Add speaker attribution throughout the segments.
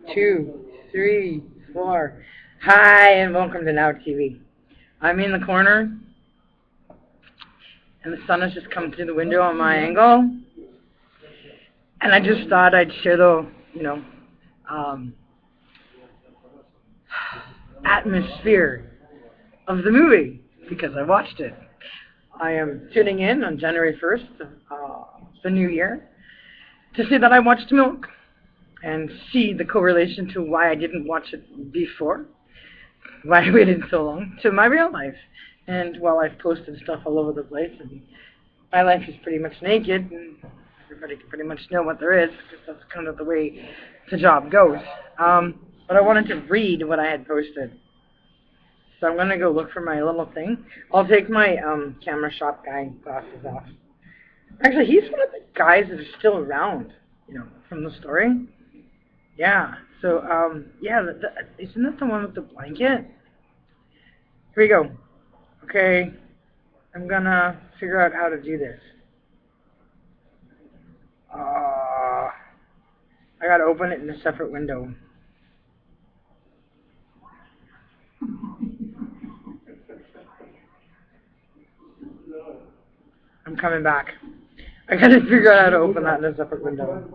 Speaker 1: Two, three, four. Hi, and welcome to Now TV. I'm in the corner, and the sun has just come through the window on my angle, and I just thought I'd share the, um, atmosphere of the movie because I watched it. I am tuning in on January 1st, the new year, to say that I watched Milk and see the correlation to why I didn't watch it before, why I waited so long, to my real life. And while I've posted stuff all over the place, and my life is pretty much naked, and everybody can pretty much know what there is, because that's kind of the way the job goes. But I wanted to read what I had posted. So I'm going to go look for my little thing. I'll take my camera shop guy glasses off. Actually, he's one of the guys that are still around, from the story. Yeah, so, isn't that the one with the blanket? Here we go. Okay, I'm gonna figure out how to do this. I gotta open it in a separate window. I'm coming back. I gotta figure out how to open that in a separate window.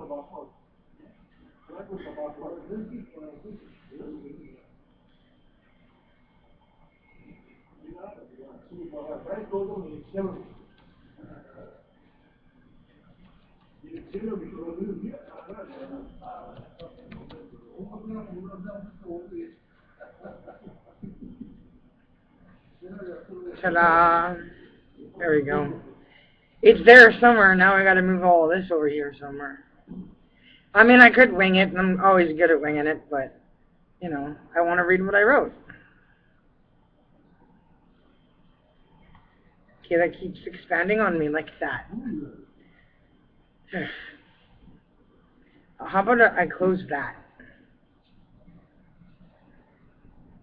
Speaker 1: Ta-da! There we go. It's there somewhere. Now I gotta move all of this over here somewhere. I mean, I could wing it, and I'm always good at winging it, but, I want to read what I wrote. Okay, that keeps expanding on me like that. How about I close that?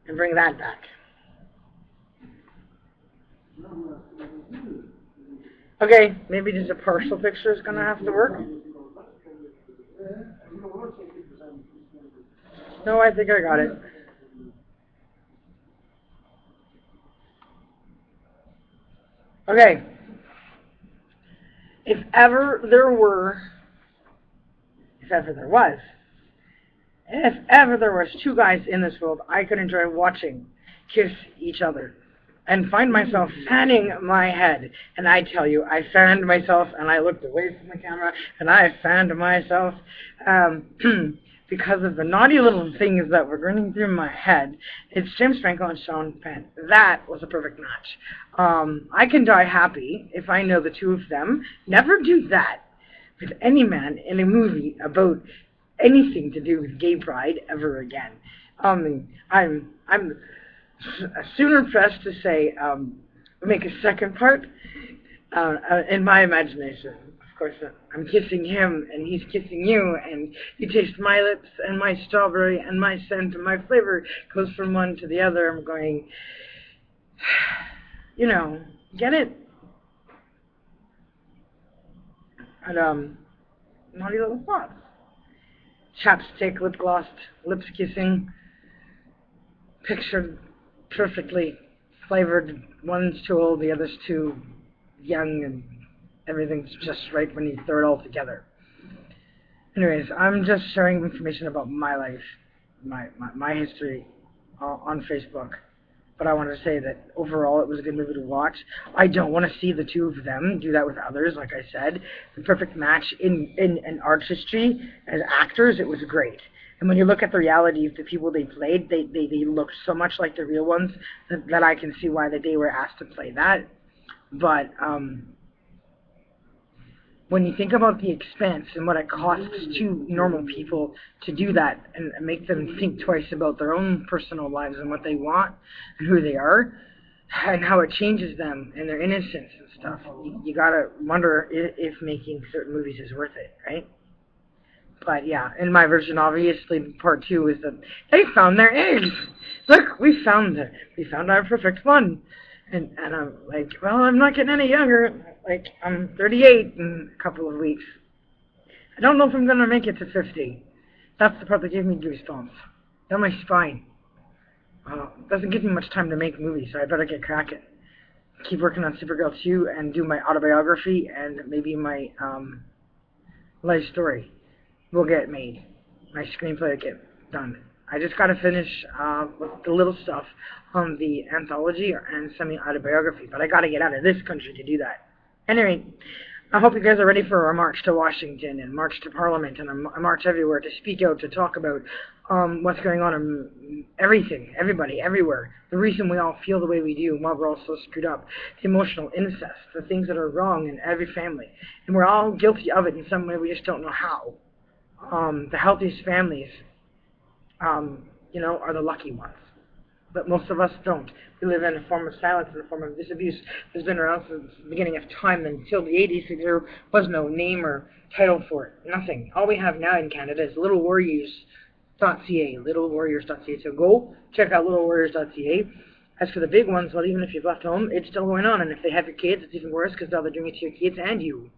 Speaker 1: And bring that back. Okay, maybe just a partial picture is going to have to work. No, I think I got it. Okay. If ever there was, two guys in this world I could enjoy watching kiss each other and find myself fanning my head, and I tell you, I fanned myself, and I looked away from the camera, and I fanned myself, because of the naughty little things that were running through my head. It's James Franco and Sean Penn. That was a perfect match. I can die happy if I know the two of them never do that with any man in a movie about anything to do with gay pride ever again. I'm sooner pressed to say, make a second part in my imagination. Of course, I'm kissing him, and he's kissing you, and you taste my lips, and my strawberry, and my scent, and my flavor goes from one to the other. I'm going, get it? And, naughty little thoughts. Chapstick, lip gloss, lips kissing, pictured perfectly, flavored. One's too old, the other's too young, and everything's just right when you throw it all together. Anyways, I'm just sharing information about my life, my history on Facebook. But I want to say that overall it was a good movie to watch. I don't want to see the two of them do that with others, like I said. The perfect match in art history as actors, it was great. And when you look at the reality of the people they played, they look so much like the real ones that I can see why they were asked to play that. But when you think about the expense and what it costs to normal people to do that and make them think twice about their own personal lives and what they want and who they are and how it changes them and their innocence and stuff, you gotta wonder if making certain movies is worth it, right? But yeah, in my version, obviously, part 2 is that they found their eggs. Look, we found our perfect one. And I'm like, well, I'm not getting any younger. Like, I'm 38 in a couple of weeks. I don't know if I'm going to make it to 50. That's the part that gave me goosebumps. Down my spine. Doesn't give me much time to make movies, so I better get cracking. Keep working on Supergirl 2 and do my autobiography and maybe my life story will get made. My screenplay will get done. I just got to finish with the little stuff on the anthology and semi-autobiography, but I got to get out of this country to do that. Anyway, I hope you guys are ready for our march to Washington and march to Parliament and a march everywhere to speak out, to talk about what's going on in everything, everybody, everywhere. The reason we all feel the way we do, why we're all so screwed up, the emotional incest, the things that are wrong in every family. And we're all guilty of it in some way, we just don't know how. The healthiest families, are the lucky ones. But most of us don't. We live in a form of silence and a form of disabuse that's been around since the beginning of time. Until the 80s, there was no name or title for it. Nothing. All we have now in Canada is littlewarriors.ca, littlewarriors.ca. So go check out littlewarriors.ca. As for the big ones, well, even if you've left home, it's still going on. And if they have your kids, it's even worse because now they're doing it to your kids and you.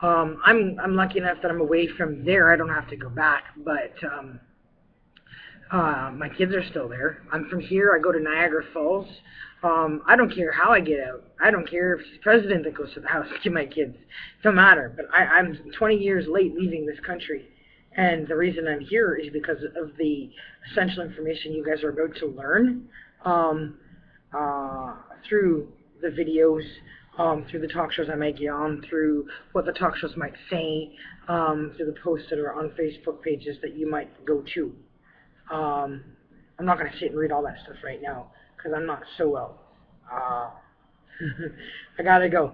Speaker 1: I'm lucky enough that I'm away from there. I don't have to go back, but my kids are still there. I'm from here. I go to Niagara Falls. I don't care how I get out. I don't care if it's the president that goes to the house to get my kids. It don't matter. But I'm 20 years late leaving this country. And the reason I'm here is because of the essential information you guys are about to learn through the videos, through the talk shows I might get on, through what the talk shows might say, through the posts that are on Facebook pages that you might go to. I'm not going to sit and read all that stuff right now because I'm not so well. I got to go.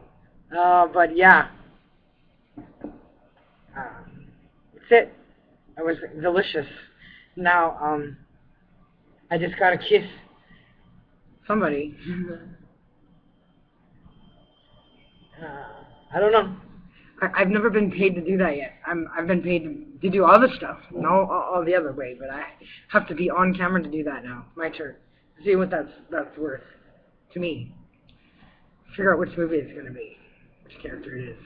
Speaker 1: But yeah. That's it. It was delicious. Now, I just got to kiss somebody. I don't know. I've never been paid to do that yet. I've been paid to do other stuff, all the other way, but I have to be on camera to do that now. My turn. See what that's worth to me. Figure out which movie it's going to be, which character it is.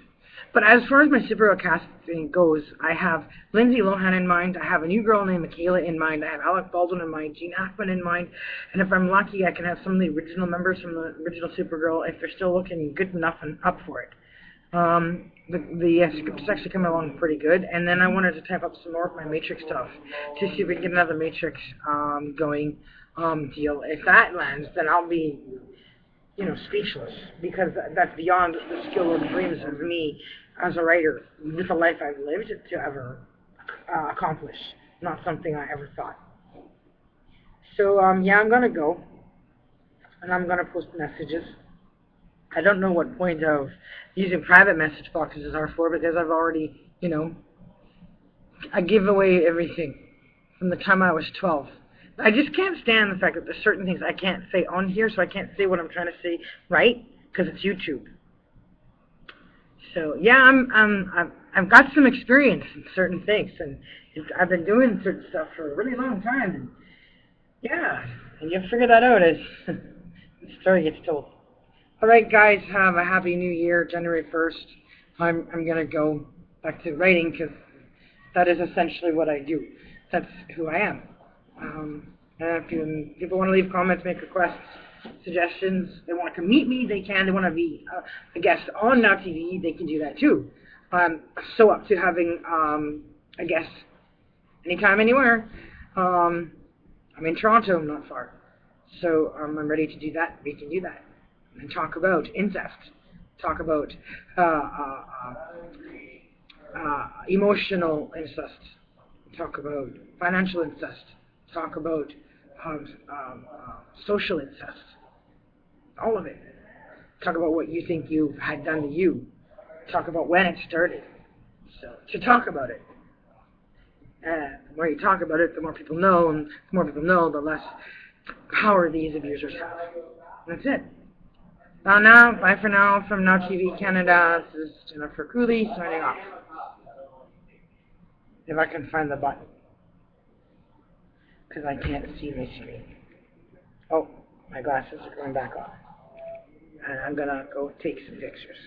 Speaker 1: But as far as my superhero casting goes, I have Lindsay Lohan in mind. I have a new girl named Michaela in mind. I have Alec Baldwin in mind, Gene Hackman in mind, and if I'm lucky, I can have some of the original members from the original Supergirl if they're still looking good enough and up for it. The script's actually coming along pretty good, and then I wanted to type up some more of my Matrix stuff to see if we can get another Matrix going deal. If that lands, then I'll be, speechless, because that's beyond the skill or dreams of me as a writer with the life I've lived to ever accomplish. Not something I ever thought. So yeah, I'm gonna go, and I'm gonna post messages. I don't know what point of using private message boxes are for, because I've already, I give away everything from the time I was 12. I just can't stand the fact that there's certain things I can't say on here, so I can't say what I'm trying to say right, because it's YouTube. So yeah, I've got some experience in certain things, and I've been doing certain stuff for a really long time, and yeah, and you'll figure that out as the story gets told. Alright guys, have a happy new year, January 1st. I'm going to go back to writing because that is essentially what I do. That's who I am. And if people want to leave comments, make requests, suggestions, they want to meet me, they can. They want to be a guest on Now TV, they can do that too. I'm so up to having a guest anytime, anywhere. I'm in Toronto, I'm not far. So I'm ready to do that. We can do that. And talk about incest, talk about emotional incest, talk about financial incest, talk about social incest, all of it. Talk about what you think you've had done to you. Talk about when it started. So to talk about it. The more you talk about it, the more people know, and the more people know, the less power these abusers have. And that's it. Now, bye for now from Now TV Canada. This is Jennifer Cooley signing off. If I can find the button, because I can't see my screen. Oh, my glasses are going back on. And I'm going to go take some pictures.